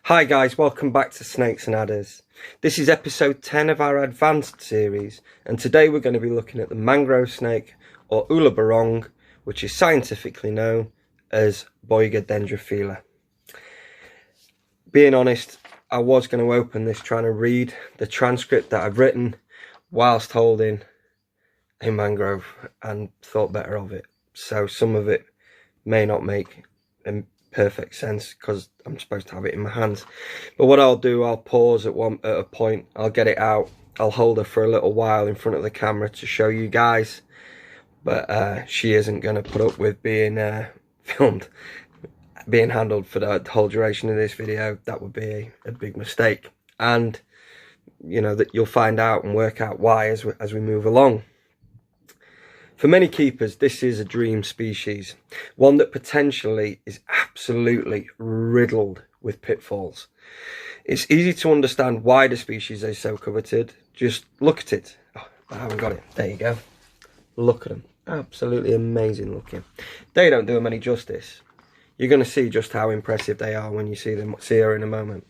Hi guys, welcome back to Snakes and Adders. This is episode 10 of our advanced series, and today we're going to be looking at the mangrove snake, or ULARBURONG, which is scientifically known as Boiga dendrophila. Being honest, I was going to open this trying to read the transcript that I've written whilst holding a mangrove and thought better of it. So some of it may not make perfect sense because I'm supposed to have it in my hands. But what I'll do, I'll pause at a point, I'll get it out, I'll hold her for a little while in front of the camera to show you guys. But she isn't going to put up with being filmed, being handled for the whole duration of this video. That would be a big mistake. And you know that you'll find out and work out why as we move along. For many keepers, this is a dream species, one that potentially is absolutely riddled with pitfalls. It's easy to understand why the species is so coveted. Just look at it. Oh, I haven't got it. There you go. Look at them. Absolutely amazing looking. They don't do them any justice. You're going to see just how impressive they are when you see her in a moment.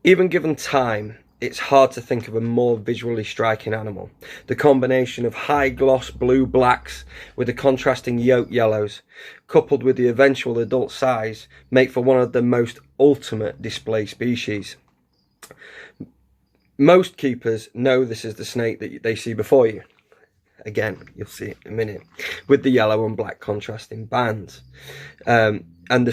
Even given time, it's hard to think of a more visually striking animal. The combination of high gloss blue blacks with the contrasting yolk yellows, coupled with the eventual adult size, make for one of the most ultimate display species. Most keepers know this is the snake that they see before you. Again, you'll see it in a minute, with the yellow and black contrasting bands. And the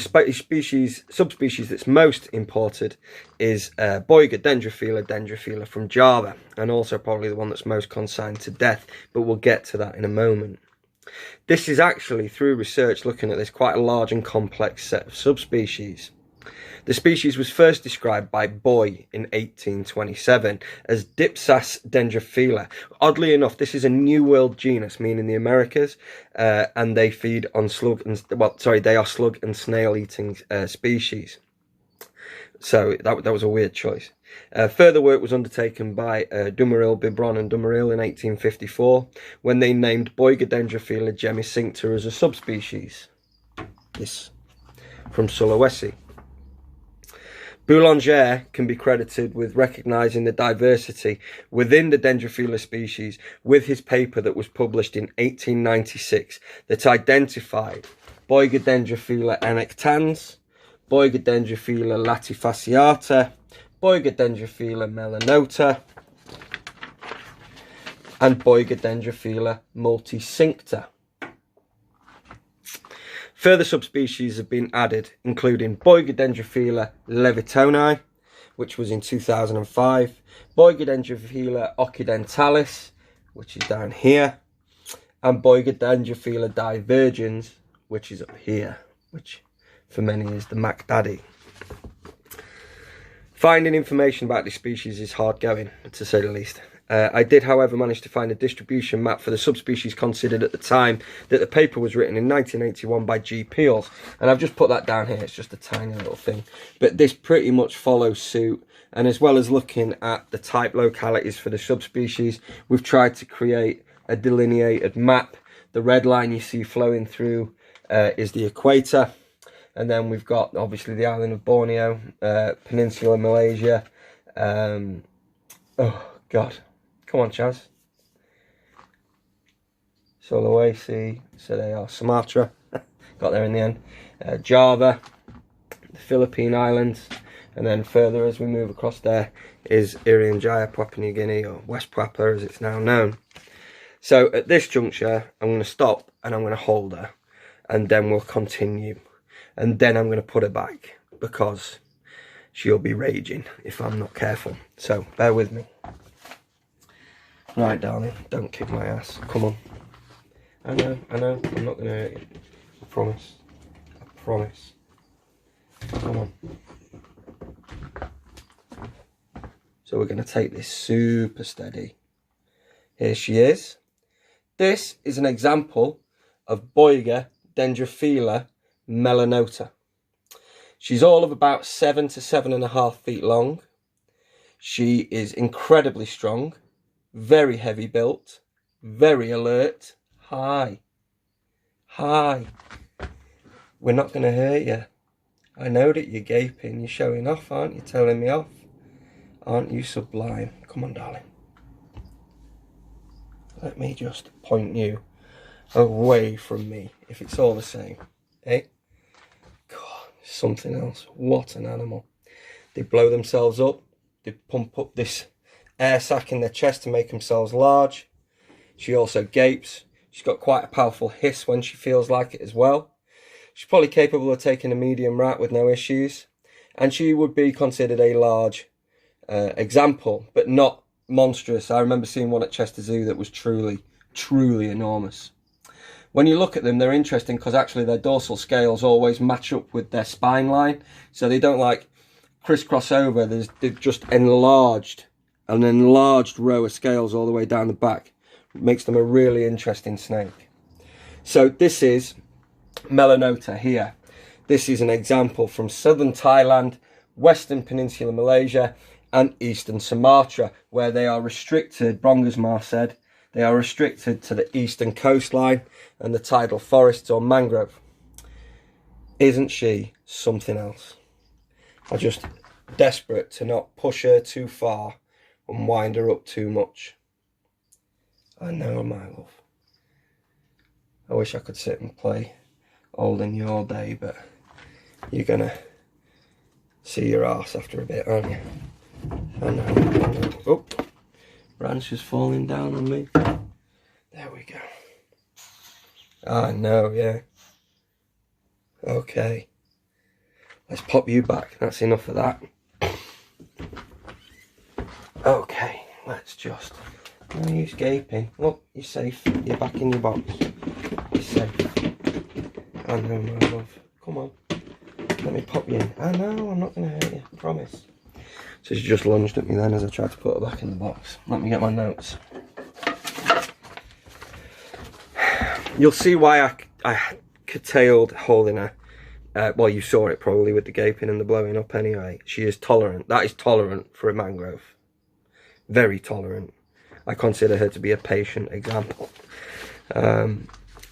subspecies that's most imported is Boiga dendrophila from Java, and also probably the one that's most consigned to death, but we'll get to that in a moment. This is actually, through research looking at this, quite a large and complex set of subspecies. The species was first described by Boie in 1827 as Dipsas dendrophila. Oddly enough, this is a New World genus, meaning the Americas, and they feed on they are slug and snail eating species. So that was a weird choice. Further work was undertaken by Bibron and Dumeril in 1854 when they named Boiga dendrophila gemicincta as a subspecies. This from Sulawesi. Boulanger can be credited with recognising the diversity within the dendrophila species with his paper that was published in 1896 that identified Boiga dendrophila annectans, Boiga dendrophila latifasciata, Boiga dendrophila melanota, and Boiga dendrophila multicincta. Further subspecies have been added, including Boiga dendrophila levitoni, which was in 2005, Boiga dendrophila occidentalis, which is down here, and Boiga dendrophila divergens, which is up here, which for many is the Mac Daddy. Finding information about this species is hard going, to say the least. I did, however, manage to find a distribution map for the subspecies considered at the time that the paper was written in 1981 by G. Peels. And I've just put that down here. It's just a tiny little thing. But this pretty much follows suit. And as well as looking at the type localities for the subspecies, we've tried to create a delineated map. The red line you see flowing through is the equator. And then we've got, obviously, the island of Borneo, Peninsula Malaysia. Oh, God. Come on, Chaz. Sulawesi, so they are Sumatra, got there in the end. Java, the Philippine Islands, and then further as we move across there is Irian Jaya, Papua New Guinea, or West Papua as it's now known. So at this juncture, I'm going to stop and I'm going to hold her, and then we'll continue. And then I'm going to put her back because she'll be raging if I'm not careful. So bear with me. Right, darling, don't kick my ass. Come on. I know, I'm not going to hurt you. I promise. Come on. So we're going to take this super steady. Here she is. This is an example of Boiga dendrophila melanota. She's all of about 7 to 7.5 feet long. She is incredibly strong. Very heavy built, very alert. Hi. We're not going to hurt you. I know that you're gaping. You're showing off, aren't you? Telling me off. Aren't you sublime? Come on, darling. Let me just point you away from me, if it's all the same. Eh? God, something else. What an animal. They blow themselves up. They pump up this air sac in their chest to make themselves large. She also gapes. She's got quite a powerful hiss when she feels like it as well. She's probably capable of taking a medium rat with no issues. And she would be considered a large example, but not monstrous. I remember seeing one at Chester Zoo that was truly, truly enormous. When you look at them, they're interesting because actually their dorsal scales always match up with their spine line. So they don't like crisscross over. They've just enlarged, an enlarged row of scales all the way down the back. It makes them a really interesting snake. So this is Melanota here. This is an example from southern Thailand, western Peninsular Malaysia, and eastern Sumatra, where they are restricted, Brongersma said, they are restricted to the eastern coastline and the tidal forests or mangrove. Isn't she something else? I'm just desperate to not push her too far and wind her up too much. I know, my love. I wish I could sit and play holding you all day, but you're gonna see your arse after a bit, aren't you? I know. Oh, branch is falling down on me. There we go. I know, yeah. Okay. Let's pop you back. That's enough of that. Okay, let's just... No use gaping. Look, you're safe. You're back in your box. You're safe. I know, my love. Come on. Let me pop you in. I know, I'm not going to hurt you. I promise. So she just lunged at me then as I tried to put her back in the box. Let me get my notes. You'll see why I curtailed holding her. Well, you saw it probably with the gaping and the blowing up anyway. She is tolerant. That is tolerant for a mangrove. Very tolerant. I consider her to be a patient example.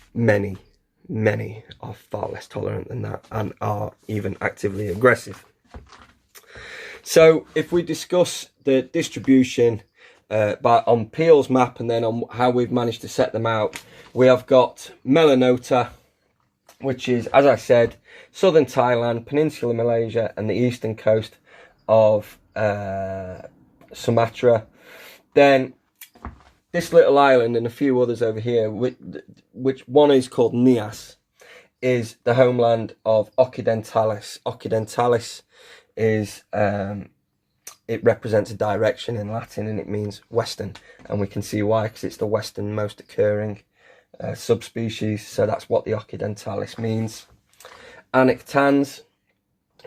Many are far less tolerant than that and are even actively aggressive. So if we discuss the distribution on Peel's map and then on how we've managed to set them out, we have got Melanota, which is, as I said, southern Thailand, Peninsular Malaysia and the eastern coast of Sumatra. Then this little island and a few others over here, which one is called Nias, is the homeland of Occidentalis. Occidentalis is, it represents a direction in Latin and it means western. And we can see why, because it's the westernmost occurring subspecies. So that's what the Occidentalis means. Annectans,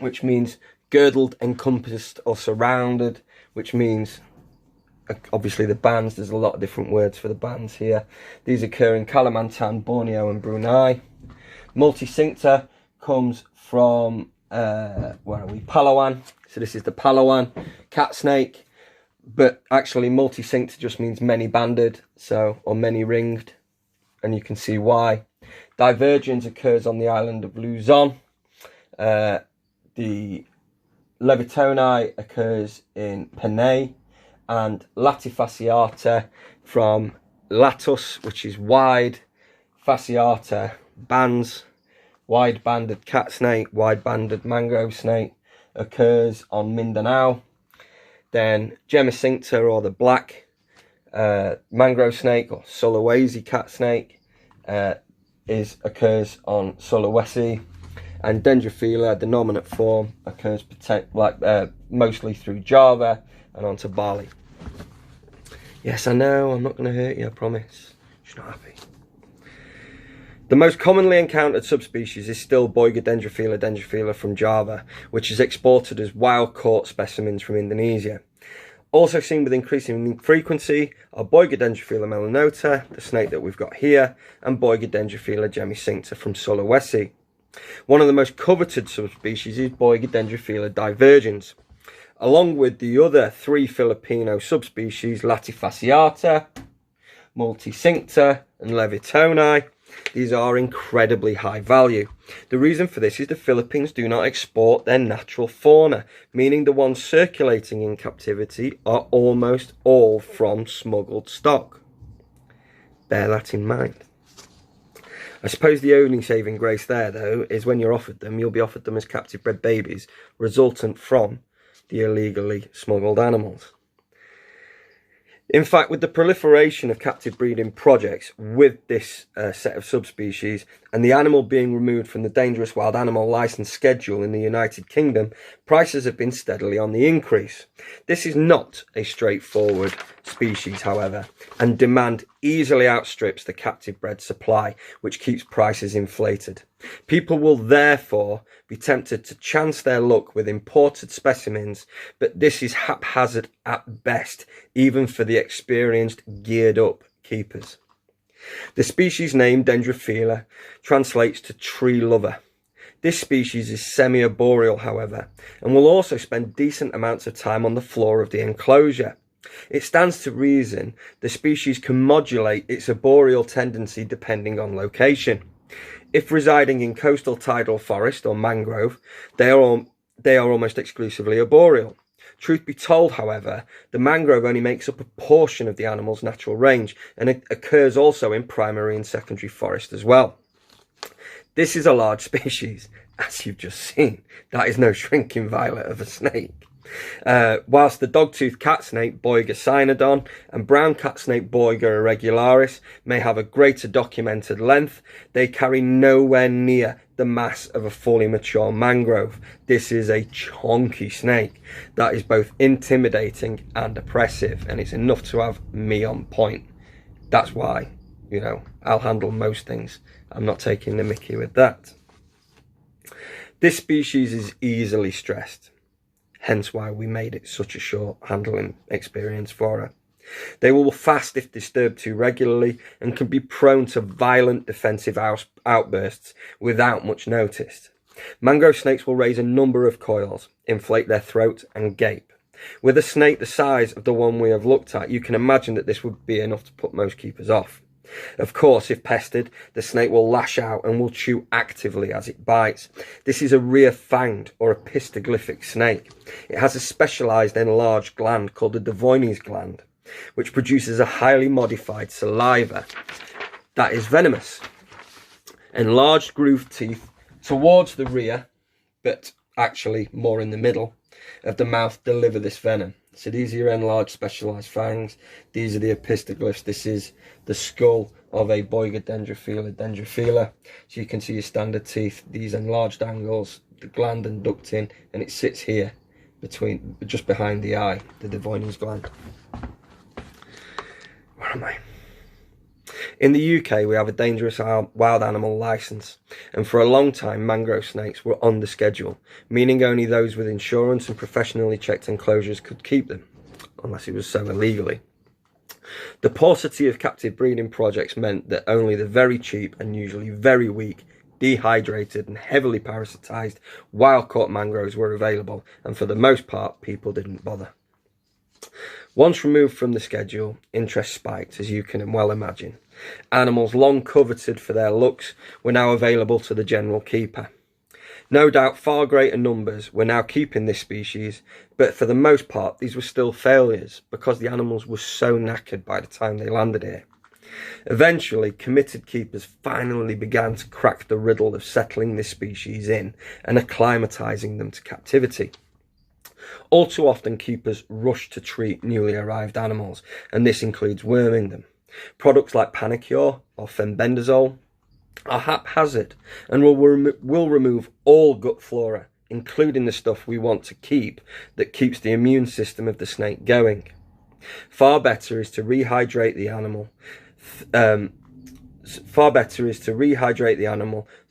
which means girdled, encompassed or surrounded, which means... Obviously the bands, there's a lot of different words for the bands here. These occur in Kalimantan, Borneo and Brunei. Multicincta comes from, where are we, Palawan. So this is the Palawan cat snake. But actually multicincta just means many banded, so, or many ringed. And you can see why. Divergence occurs on the island of Luzon. The Levitoni occurs in Panay. And latifasciata from latus, which is wide, fasciata, bands, wide banded cat snake, wide banded mangrove snake, occurs on Mindanao. Then Gemicincta, or the black mangrove snake, or Sulawesi cat snake, occurs on Sulawesi. And Dendrophila, the dominant form, occurs mostly through Java and onto Bali. Yes, I know, I'm not going to hurt you, I promise. She's not happy. The most commonly encountered subspecies is still Boiga dendrophila from Java, which is exported as wild-caught specimens from Indonesia. Also seen with increasing frequency are Boiga dendrophila melanota, the snake that we've got here, and Boiga dendrophila gemicincta from Sulawesi. One of the most coveted subspecies is Boiga dendrophila divergens, along with the other three Filipino subspecies, latifasciata, multicincta and levitoni. these are incredibly high value. The reason for this is the Philippines do not export their natural fauna, meaning the ones circulating in captivity are almost all from smuggled stock. Bear that in mind. I suppose the only saving grace there, though, is when you're offered them, you'll be offered them as captive bred babies, resultant from the illegally smuggled animals. In fact, with the proliferation of captive breeding projects with this set of subspecies and the animal being removed from the dangerous wild animal licence schedule in the United Kingdom, prices have been steadily on the increase. This is not a straightforward species, however, and demand easily outstrips the captive bred supply, which keeps prices inflated. People will therefore be tempted to chance their luck with imported specimens, but this is haphazard at best, even for the experienced, geared up keepers. The species name Dendrophila translates to tree lover. This species is semi-arboreal, however, and will also spend decent amounts of time on the floor of the enclosure. It stands to reason the species can modulate its arboreal tendency depending on location. If residing in coastal tidal forest or mangrove, they are almost exclusively arboreal. Truth be told, however, the mangrove only makes up a portion of the animal's natural range, and it occurs also in primary and secondary forest as well. This is a large species, as you've just seen. That is no shrinking violet of a snake. Whilst the dog-toothed cat snake Boiga cynodon and brown cat snake Boiga irregularis may have a greater documented length, they carry nowhere near the mass of a fully mature mangrove. This is a chonky snake that is both intimidating and oppressive, and it's enough to have me on point. That's why, I'll handle most things. I'm not taking the mickey with that. This species is easily stressed, hence why we made it such a short handling experience for her. They will fast if disturbed too regularly and can be prone to violent defensive outbursts without much notice. Mangrove snakes will raise a number of coils, inflate their throat and gape. With a snake the size of the one we have looked at, you can imagine that this would be enough to put most keepers off. Of course, if pestered, the snake will lash out and will chew actively as it bites. This is a rear-fanged or epistoglyphic snake. It has a specialised enlarged gland called the Devoines gland, which produces a highly modified saliva that is venomous. Enlarged grooved teeth towards the rear, but actually more in the middle of the mouth, deliver this venom. So these are your enlarged specialised fangs. These are the epistoglyphs. This is the skull of a Boiga dendrophila. So you can see your standard teeth, these enlarged angles, the gland and ducting, and it sits here just behind the eye, the Devoines gland. Where am I? In the UK, we have a dangerous wild animal licence, and for a long time mangrove snakes were on the schedule, meaning only those with insurance and professionally checked enclosures could keep them, unless it was so illegally. The paucity of captive breeding projects meant that only the very cheap and usually very weak, dehydrated and heavily parasitised wild-caught mangroves were available, and for the most part people didn't bother. Once removed from the schedule, interest spiked, as you can well imagine. Animals long coveted for their looks were now available to the general keeper. No doubt far greater numbers were now keeping this species, but for the most part these were still failures because the animals were so knackered by the time they landed here. Eventually, committed keepers finally began to crack the riddle of settling this species in and acclimatising them to captivity. All too often keepers rush to treat newly arrived animals, and this includes worming them. Products like Panicure or fenbendazole are haphazard and will remove all gut flora, including the stuff we want to keep that keeps the immune system of the snake going. Far better is to rehydrate the animal.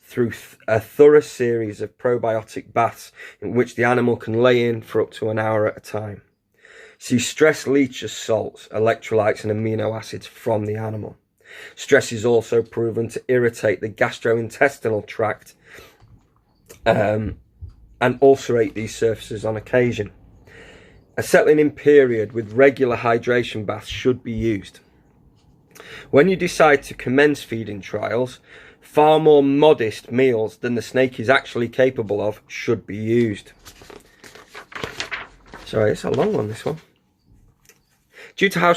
Through a thorough series of probiotic baths in which the animal can lay in for up to an hour at a time. See, stress leaches salts, electrolytes and amino acids from the animal. Stress is also proven to irritate the gastrointestinal tract and ulcerate these surfaces on occasion. A settling in period with regular hydration baths should be used. When you decide to commence feeding trials, far more modest meals than the snake is actually capable of should be used. Sorry, it's a long one, this one. Due to how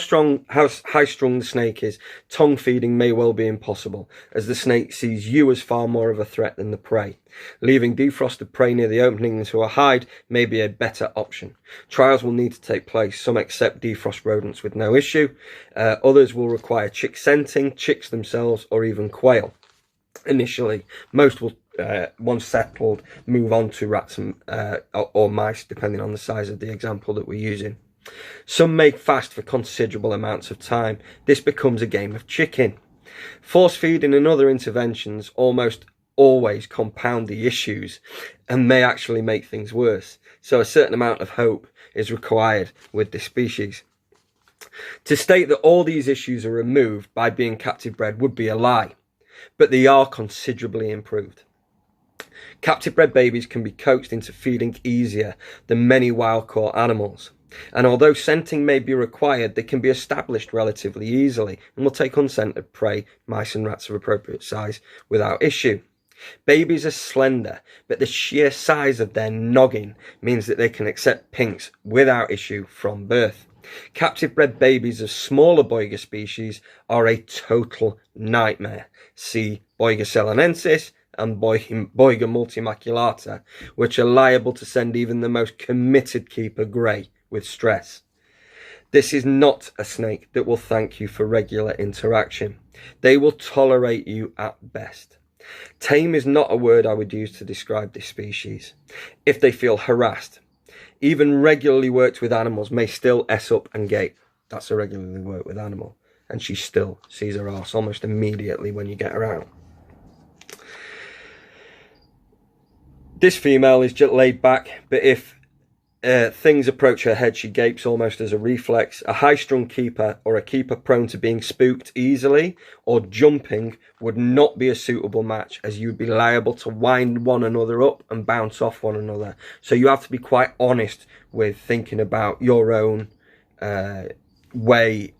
high-strung the snake is, tongue feeding may well be impossible, as the snake sees you as far more of a threat than the prey. Leaving defrosted prey near the opening into a hide may be a better option. Trials will need to take place. Some accept defrost rodents with no issue. Others will require chick scenting, chicks themselves, or even quail. Initially, most will, once settled, move on to rats and, or mice, depending on the size of the example that we're using. Some may fast for considerable amounts of time. This becomes a game of chicken. Force feeding and other interventions almost always compound the issues and may actually make things worse. So a certain amount of hope is required with this species. To state that all these issues are removed by being captive bred would be a lie, but they are considerably improved. Captive bred babies can be coaxed into feeding easier than many wild caught animals. And although scenting may be required, they can be established relatively easily and will take unscented prey, mice and rats of appropriate size, without issue. Babies are slender, but the sheer size of their noggin means that they can accept pinks without issue from birth. Captive bred babies of smaller Boiga species are a total nightmare. See Boiga celanensis and Boiga multimaculata, which are liable to send even the most committed keeper grey with stress. This is not a snake that will thank you for regular interaction. They will tolerate you at best. Tame is not a word I would use to describe this species. If they feel harassed, even regularly worked with animals may still S up and gape. That's a regularly worked with animal. And she still sees her arse almost immediately when you get her out. This female is just laid back, but if things approach her head, she gapes almost as a reflex. A high-strung keeper or a keeper prone to being spooked easily or jumping would not be a suitable match, as you would be liable to wind one another up and bounce off one another. So you have to be quite honest with thinking about your own way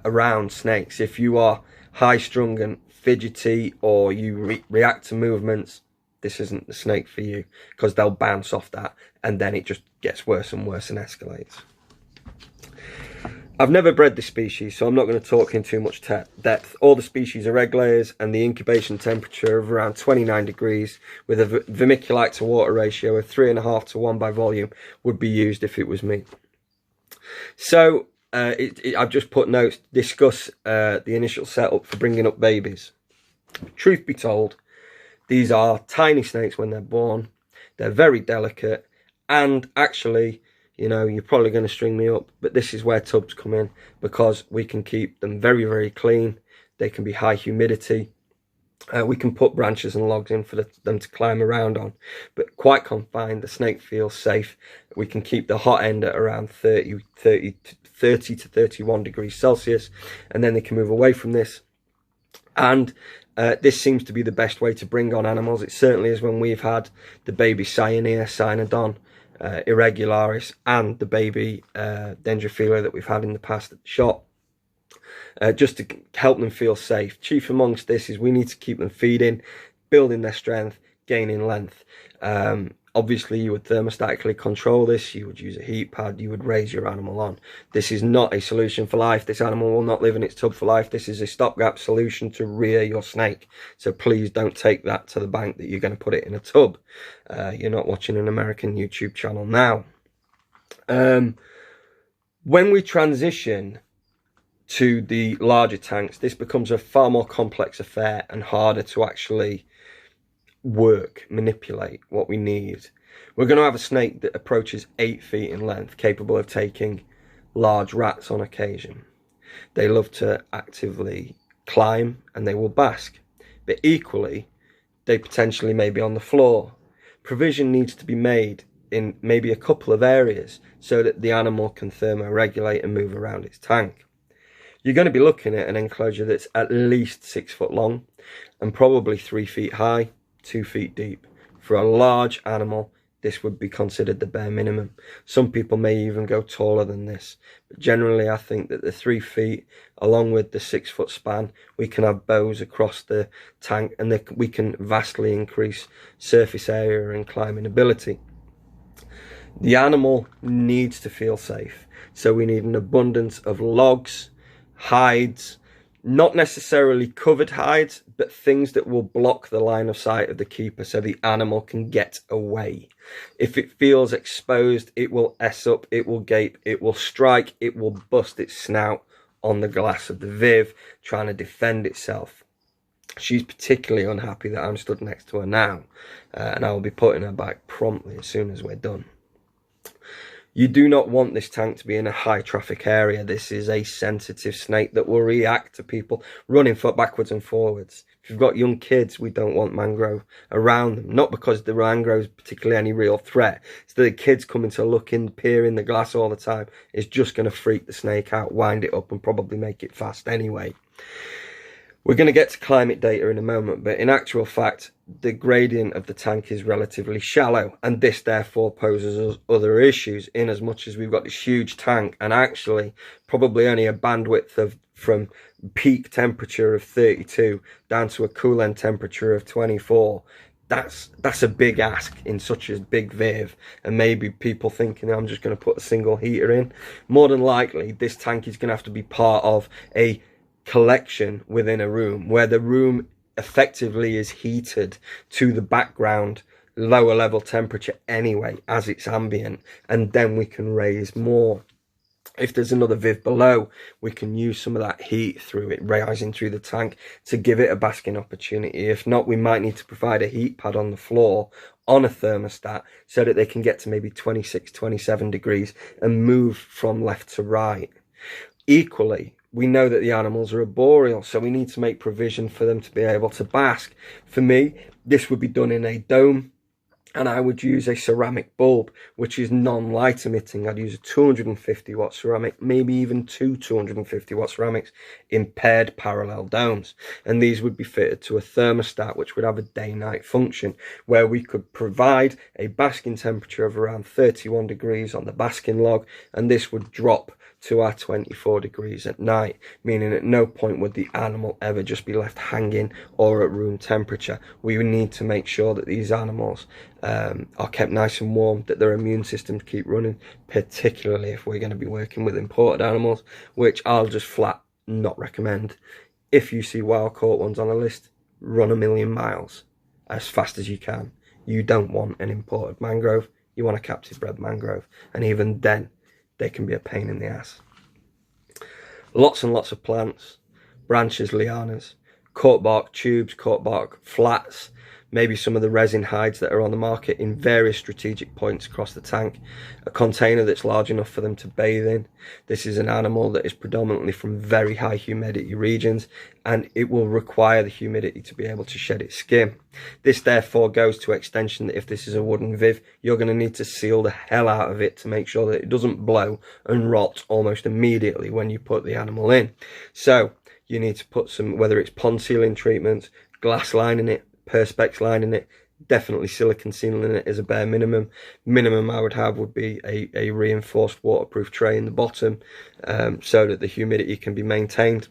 around snakes. If you are high-strung and fidgety, or you react to movements, this isn't the snake for you, because they'll bounce off that and then it just gets worse and worse and escalates. I've never bred this species, so I'm not going to talk in too much depth. All the species are egg layers, and the incubation temperature of around 29 degrees with a vermiculite to water ratio of 3.5 to 1 by volume would be used if it was me. So I've just put notes to discuss the initial setup for bringing up babies. Truth be told, these are tiny snakes when they're born. They're very delicate, and actually, you know, you're probably going to string me up, but this is where tubs come in, because we can keep them very, very clean. They can be high humidity. We can put branches and logs in for them to climb around on, but quite confined. The snake feels safe. We can keep the hot end at around 30 to 31 degrees Celsius, and then they can move away from this. And this seems to be the best way to bring on animals. It certainly is when we've had the baby Cyanea, Cynodon, irregularis, and the baby dendrophila that we've had in the past at the shop, just to help them feel safe. Chief amongst this is we need to keep them feeding, building their strength, gaining length. Obviously, you would thermostatically control this. You would use a heat pad. You would raise your animal on. This is not a solution for life. This animal will not live in its tub for life. This is a stopgap solution to rear your snake. So please don't take that to the bank that you're going to put it in a tub. You're not watching an American YouTube channel now. When we transition to the larger tanks, this becomes a far more complex affair and harder to actually manipulate what we need. We're going to have a snake that approaches 8 feet in length, capable of taking large rats on occasion. They love to actively climb and they will bask, but equally they potentially may be on the floor. Provision needs to be made in maybe a couple of areas so that the animal can thermoregulate and move around its tank. You're going to be looking at an enclosure that's at least 6 foot long and probably 3 feet high, 2 feet deep. For a large animal, this would be considered the bare minimum. Some people may even go taller than this. But generally, I think that the 3 feet, along with the 6 foot span, we can have bows across the tank, and we can vastly increase surface area and climbing ability. The animal needs to feel safe. So we need an abundance of logs, hides, not necessarily covered hides, but things that will block the line of sight of the keeper so the animal can get away. If it feels exposed, it will ess up, it will gape, it will strike, it will bust its snout on the glass of the viv, trying to defend itself. She's particularly unhappy that I'm stood next to her now, and I will be putting her back promptly as soon as we're done. You do not want this tank to be in a high traffic area. This is a sensitive snake that will react to people running foot backwards and forwards. If you've got young kids, we don't want mangrove around them. Not because the mangrove is particularly any real threat. It's that the kids coming to look in, peer in the glass all the time is just going to freak the snake out, wind it up, and probably make it fast anyway. We're going to get to climate data in a moment, but in actual fact, the gradient of the tank is relatively shallow, and this therefore poses us other issues in as much as we've got this huge tank and actually probably only a bandwidth of from peak temperature of 32 down to a cool end temperature of 24. That's a big ask in such a big viv, and maybe people thinking I'm just going to put a single heater in. More than likely, this tank is going to have to be part of a collection within a room where the room effectively is heated to the background lower level temperature anyway as it's ambient, and then we can raise more. If there's another viv below, we can use some of that heat through it rising through the tank to give it a basking opportunity. If not, we might need to provide a heat pad on the floor on a thermostat so that they can get to maybe 26, 27 degrees and move from left to right. Equally, we know that the animals are arboreal, so we need to make provision for them to be able to bask. For me, this would be done in a dome, and I would use a ceramic bulb, which is non-light emitting. I'd use a 250 watt ceramic, maybe even 250 watt ceramics in paired parallel domes. And these would be fitted to a thermostat, which would have a day-night function, where we could provide a basking temperature of around 31 degrees on the basking log, and this would drop to our 24 degrees at night, meaning at no point would the animal ever just be left hanging or at room temperature. We would need to make sure that these animals are kept nice and warm, that their immune systems keep running, particularly if we're going to be working with imported animals, which I'll just flat not recommend. If you see wild caught ones on a list, run a million miles as fast as you can. You don't want an imported mangrove, you want a captive bred mangrove, and even then they can be a pain in the ass. Lots and lots of plants, branches, lianas, cork bark tubes, cork bark flats, maybe some of the resin hides that are on the market in various strategic points across the tank, a container that's large enough for them to bathe in. This is an animal that is predominantly from very high humidity regions, and it will require the humidity to be able to shed its skin. This therefore goes to extension that if this is a wooden viv, you're going to need to seal the hell out of it to make sure that it doesn't blow and rot almost immediately when you put the animal in. So you need to put some, whether it's pond sealing treatments, glass lining it, perspex lining it, definitely silicone sealing it as a bare minimum. Minimum I would have would be a reinforced waterproof tray in the bottom, so that the humidity can be maintained.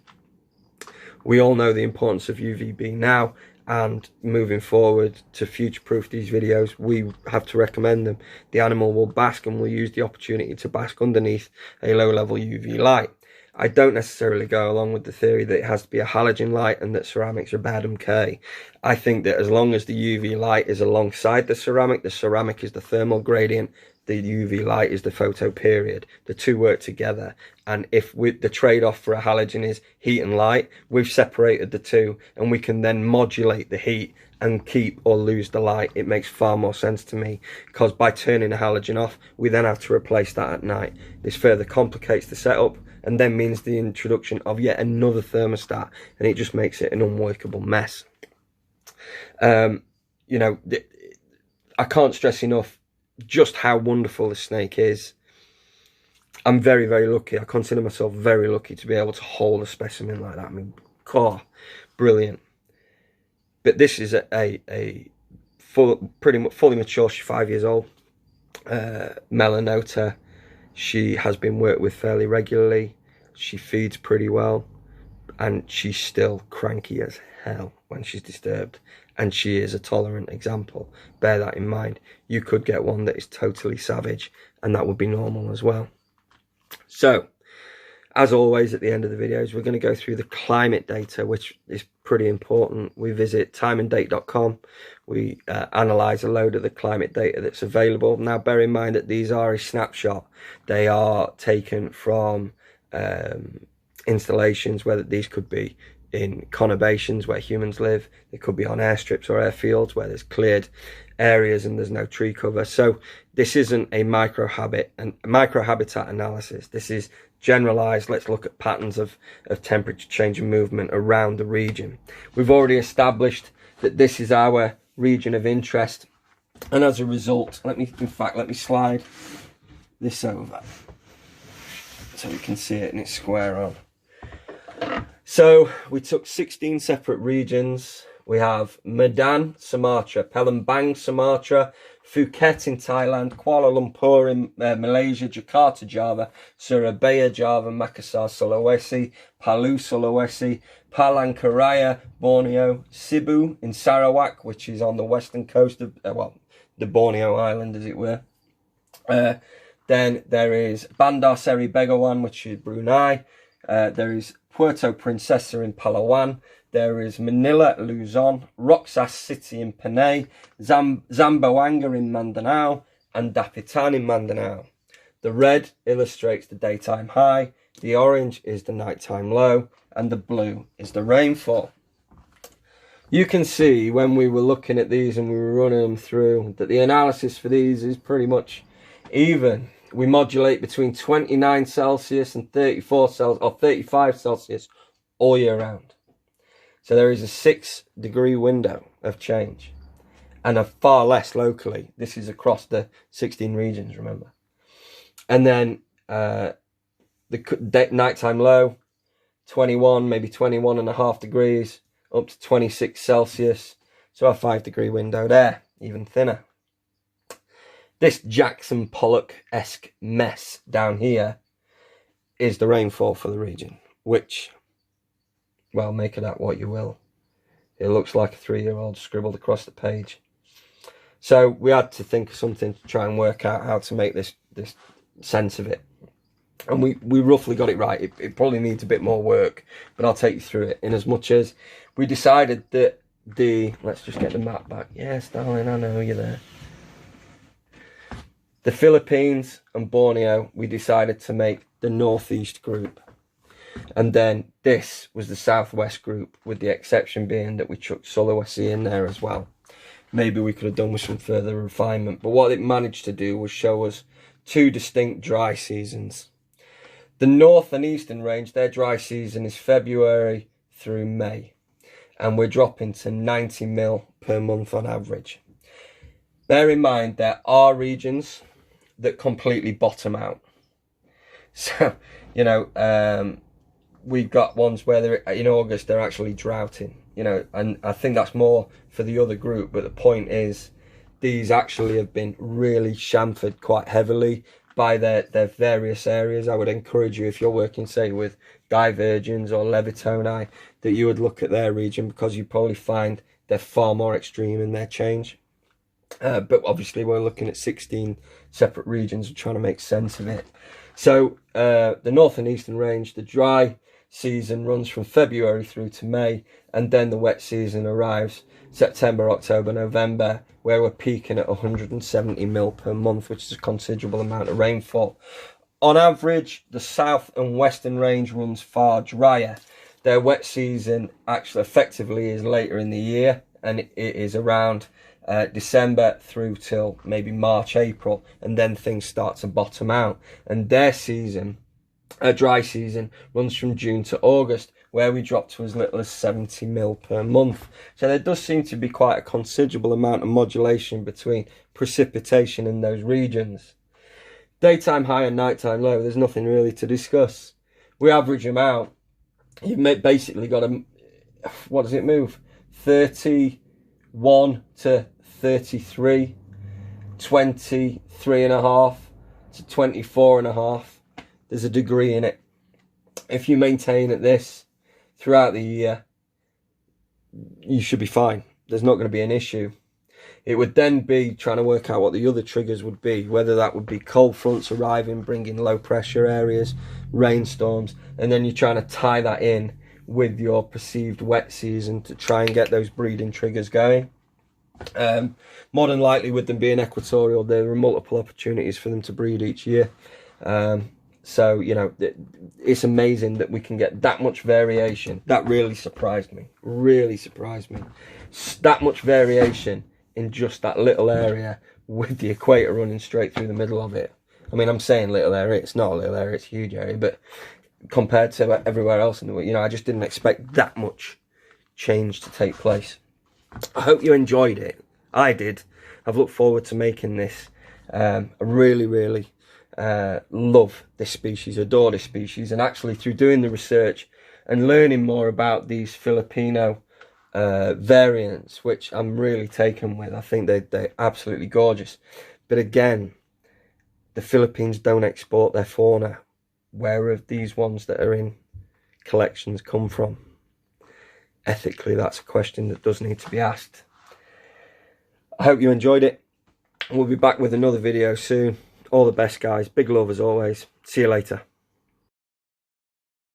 We all know the importance of UVB now, and moving forward to future-proof these videos, we have to recommend them. The animal will bask and will use the opportunity to bask underneath a low-level UV light. I don't necessarily go along with the theory that it has to be a halogen light and that ceramics are bad and okay. I think that as long as the UV light is alongside the ceramic is the thermal gradient, the UV light is the photo period. The two work together. And if the trade-off for a halogen is heat and light, we've separated the two, and we can then modulate the heat and keep or lose the light. It makes far more sense to me, because by turning the halogen off, we then have to replace that at night. This further complicates the setup, and then means the introduction of yet another thermostat, and it just makes it an unworkable mess. You know, I can't stress enough just how wonderful this snake is. I'm very, very lucky. I consider myself very lucky to be able to hold a specimen like that. I mean, brilliant. But this is pretty much fully mature. She's 5 years old. melanota. She has been worked with fairly regularly. She feeds pretty well, and she's still cranky as hell when she's disturbed, and she is a tolerant example. Bear that in mind. You could get one that is totally savage, and that would be normal as well. So, as always, at the end of the videos, we're going to go through the climate data, which is pretty important. We visit timeanddate.com. We analyse a load of the climate data that's available. Now, bear in mind that these are a snapshot. They are taken from installations, whether these could be in conurbations where humans live. They could be on airstrips or airfields where there's cleared areas and there's no tree cover. So this isn't a microhabitat analysis. This is generalized. Let's look at patterns of temperature change and movement around the region. We've already established that this is our region of interest, and as a result, let me slide this over so we can see it and it's square on. So we took 16 separate regions. We have Medan, Sumatra, Palembang, Sumatra, Phuket in Thailand, Kuala Lumpur in Malaysia, Jakarta, Java, Surabaya, Java, Makassar, Sulawesi, Palu, Sulawesi, Palangkaraya, Borneo, Cebu in Sarawak, which is on the western coast of, the Borneo island, as it were. Then there is Bandar Seri Begawan, which is Brunei. There is Puerto Princesa in Palawan. There is Manila, Luzon, Roxas City in Panay, Zamboanga in Mindanao, and Dapitan in Mindanao. The red illustrates the daytime high, the orange is the nighttime low, and the blue is the rainfall. You can see when we were looking at these and we were running them through that the analysis for these is pretty much even. We modulate between 29 Celsius and 34 Celsius or 35 Celsius all year round. So there is a 6-degree window of change, and a far less locally. This is across the 16 regions, remember. And then the nighttime low, 21, maybe 21.5 degrees, up to 26 Celsius. So a 5-degree window there, even thinner. This Jackson Pollock-esque mess down here is the rainfall for the region, which, well, make of that what you will. It looks like a 3-year-old scribbled across the page. So we had to think of something to try and work out how to make this sense of it. And we roughly got it right. It probably needs a bit more work, but I'll take you through it. In as much as we decided that let's just get the map back. Yes, darling, I know you're there. The Philippines and Borneo, we decided to make the northeast group. And then this was the southwest group, with the exception being that we chucked Sulawesi in there as well. Maybe we could have done with some further refinement. But what it managed to do was show us 2 distinct dry seasons. The north and eastern range, their dry season is February through May. And we're dropping to 90 mil per month on average. Bear in mind, there are regions that completely bottom out. So, you know, we've got ones where they're, in August they're actually droughting, you know, and I think that's more for the other group. But the point is, these actually have been really chamfered quite heavily by their various areas. I would encourage you, if you're working, say, with divergens or levitoni, that you would look at their region, because you probably find they're far more extreme in their change. But obviously we're looking at 16 separate regions and trying to make sense of it. So the north and eastern range, the dry season runs from February through to May, and then the wet season arrives September, October, November, where we're peaking at 170 mil per month, which is a considerable amount of rainfall. On average, the south and western range runs far drier. Their wet season actually effectively is later in the year, and it is around December through till maybe March, April, and then things start to bottom out. And their season, a dry season, runs from June to August, where we drop to as little as 70 mil per month. So there does seem to be quite a considerable amount of modulation between precipitation in those regions. Daytime high and nighttime low, there's nothing really to discuss. We average them out. You've basically got a, what does it move? 31 to 33. 23.5 to 24.5. There's a degree in it. If you maintain at this throughout the year, you should be fine. There's not going to be an issue. It would then be trying to work out what the other triggers would be, whether that would be cold fronts arriving, bringing low pressure areas, rainstorms, and then you're trying to tie that in with your perceived wet season to try and get those breeding triggers going. More than likely, with them being equatorial, there are multiple opportunities for them to breed each year. So, you know, it's amazing that we can get that much variation. That really surprised me. Really surprised me. That much variation in just that little area with the equator running straight through the middle of it. I mean, I'm saying little area. It's not a little area. It's a huge area. But compared to everywhere else in the world, you know, I just didn't expect that much change to take place. I hope you enjoyed it. I did. I've looked forward to making this. I really love this species, adore this species, and actually through doing the research and learning more about these Filipino variants, which I'm really taken with. I think they're absolutely gorgeous. But again, the Philippines don't export their fauna. Where have these ones that are in collections come from? Ethically, that's a question that does need to be asked. I hope you enjoyed it. We'll be back with another video soon. All the best, guys. Big love as always. See you later.